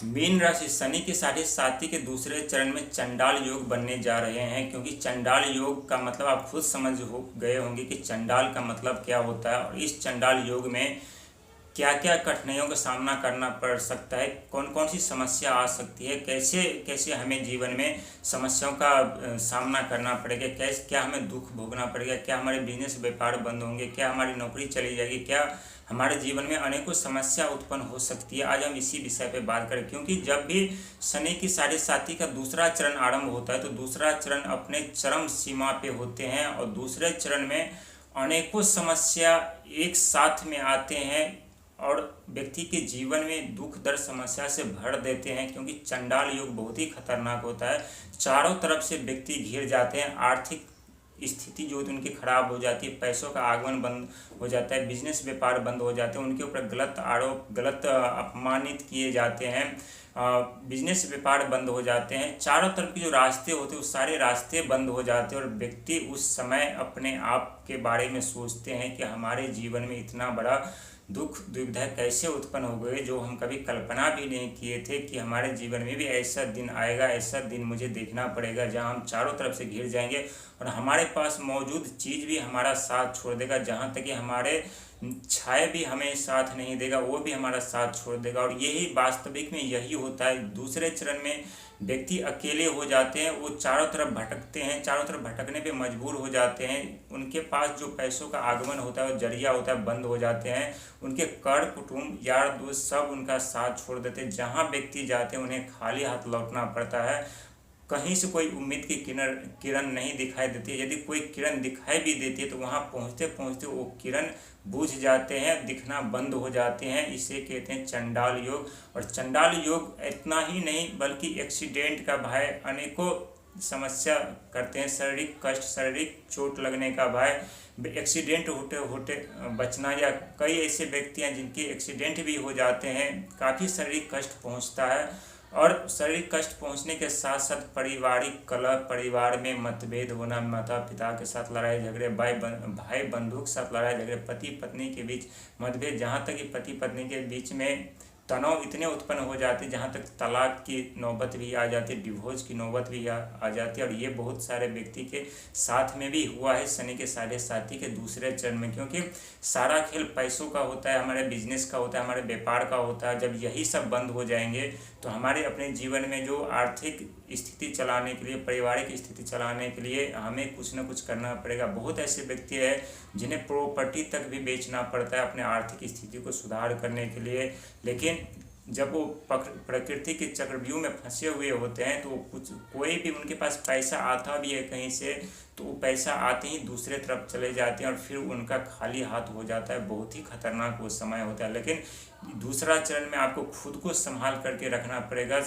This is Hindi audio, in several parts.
मीन राशि शनि के 7.5 के दूसरे चरण में चंडाल योग बनने जा रहे हैं। क्योंकि चंडाल योग का मतलब आप खुद समझ हो गए होंगे कि चंडाल का मतलब क्या होता है और इस चंडाल योग में क्या क्या कठिनाइयों का सामना करना पड़ सकता है, कौन कौन सी समस्या आ सकती है, कैसे कैसे हमें जीवन में समस्याओं का सामना करना पड़ेगा, कैसे क्या हमें दुख भोगना पड़ेगा, क्या हमारे बिजनेस व्यापार बंद होंगे, क्या हमारी नौकरी चली जाएगी, क्या हमारे जीवन में अनेकों समस्या उत्पन्न हो सकती है। आज हम इसी विषय पे बात करें। क्योंकि जब भी शनि की 7.5 का दूसरा चरण आरंभ होता है तो दूसरा चरण अपने चरम सीमा पे होते हैं और दूसरे चरण में अनेकों समस्या एक साथ में आते हैं और व्यक्ति के जीवन में दुख दर्द समस्या से भर देते हैं। क्योंकि चंडाल योग बहुत ही खतरनाक होता है। चारों तरफ से व्यक्ति घिर जाते हैं, आर्थिक स्थिति जो उनकी खराब हो जाती है, पैसों का आगमन बंद हो जाता है, बिजनेस व्यापार बंद हो जाते हैं, उनके ऊपर गलत आरोप, गलत अपमानित किए जाते हैं, बिजनेस व्यापार बंद हो जाते हैं, चारों तरफ के जो रास्ते होते हैं वो सारे रास्ते बंद हो जाते हैं और व्यक्ति उस समय अपने आप के बारे में सोचते हैं कि हमारे जीवन में इतना बड़ा दुख दुविधा कैसे उत्पन्न हो गए, जो हम कभी कल्पना भी नहीं किए थे कि हमारे जीवन में भी ऐसा दिन आएगा, ऐसा दिन मुझे देखना पड़ेगा जहां हम चारों तरफ से घिर जाएंगे और हमारे पास मौजूद चीज़ भी हमारा साथ छोड़ देगा, जहां तक कि हमारे छाया भी हमें साथ नहीं देगा, वो भी हमारा साथ छोड़ देगा। और यही वास्तविक में यही होता है। दूसरे चरण में व्यक्ति अकेले हो जाते हैं, वो चारों तरफ भटकते हैं, चारों तरफ भटकने पे मजबूर हो जाते हैं, उनके पास जो पैसों का आगमन होता है, वो जरिया होता है, बंद हो जाते हैं, उनके कर कुटुंब यार दोस्त सब उनका साथ छोड़ देते हैं। जहाँ व्यक्ति जाते हैं उन्हें खाली हाथ लौटना पड़ता है। कहीं से कोई उम्मीद की किरण किरण नहीं दिखाई देती है। यदि कोई किरण दिखाई भी देती है तो वहाँ पहुँचते पहुँचते वो किरण बुझ जाते हैं, दिखना बंद हो जाते हैं। इसे कहते हैं चंडाल योग। और चंडाल योग इतना ही नहीं बल्कि एक्सीडेंट का भय, अनेकों समस्या करते हैं, शारीरिक कष्ट, शारीरिक चोट लगने का भय, एक्सीडेंट होते होते बचना, या कई ऐसे व्यक्ति हैं जिनके एक्सीडेंट भी हो जाते हैं, काफ़ी शारीरिक कष्ट पहुंचता है। और शारीरिक कष्ट पहुंचने के साथ साथ पारिवारिक कलह, परिवार में मतभेद होना, माता पिता के साथ लड़ाई झगड़े, भाई बंधु के साथ लड़ाई झगड़े, पति पत्नी के बीच मतभेद, जहाँ तक कि पति पत्नी के बीच में तनाव इतने उत्पन्न हो जाते हैं, जहाँ तक तलाक की नौबत भी आ जाती है, डिवोर्स की नौबत भी आ जाती है। और ये बहुत सारे व्यक्ति के साथ में भी हुआ है शनि के 7.5 के दूसरे चरण में। क्योंकि सारा खेल पैसों का होता है, हमारे बिजनेस का होता है, हमारे व्यापार का होता है। जब यही सब बंद हो जाएंगे तो हमारे अपने जीवन में जो आर्थिक स्थिति चलाने के लिए, पारिवारिक स्थिति चलाने के लिए हमें कुछ ना कुछ करना पड़ेगा। बहुत ऐसे व्यक्ति हैं जिन्हें प्रॉपर्टी तक भी बेचना पड़ता है अपने आर्थिक स्थिति को सुधार करने के लिए। लेकिन जब वो प्रकृति के चक्रव्यूह में फंसे हुए होते हैं तो कोई भी उनके पास पैसा आता भी है कहीं से तो वो पैसा आते ही दूसरे तरफ चले जाते हैं और फिर उनका खाली हाथ हो जाता है। बहुत ही खतरनाक वो समय होता है। लेकिन दूसरा चरण में आपको खुद को संभाल करके रखना पड़ेगा,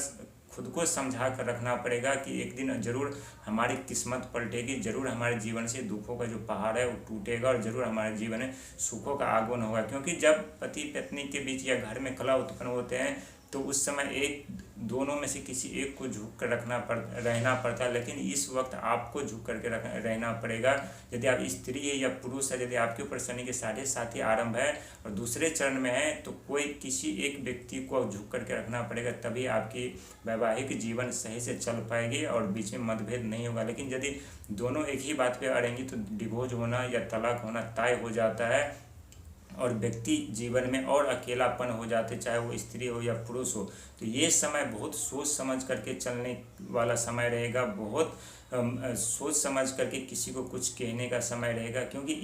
खुद को समझा कर रखना पड़ेगा कि एक दिन जरूर हमारी किस्मत पलटेगी, जरूर हमारे जीवन से दुखों का जो पहाड़ है वो टूटेगा और जरूर हमारे जीवन में सुखों का आगमन होगा। क्योंकि जब पति पत्नी के बीच या घर में कलह उत्पन्न होते हैं तो उस समय एक दोनों में से किसी एक को झुक कर रहना पड़ता है। लेकिन इस वक्त आपको झुक करके रहना पड़ेगा। यदि आप स्त्री है या पुरुष है, यदि आपके ऊपर शनि के 7.5 आरंभ है और दूसरे चरण में है तो कोई किसी एक व्यक्ति को झुक करके रखना पड़ेगा, तभी आपकी वैवाहिक जीवन सही से चल पाएगी और बीच में मतभेद नहीं होगा। लेकिन यदि दोनों एक ही बात पे अड़ेंगी तो डिवोर्स होना या तलाक होना तय हो जाता है और व्यक्ति जीवन में और अकेलापन हो जाते, चाहे वो स्त्री हो या पुरुष हो। तो ये समय बहुत सोच समझ करके चलने वाला समय रहेगा, बहुत सोच समझ करके किसी को कुछ कहने का समय रहेगा। क्योंकि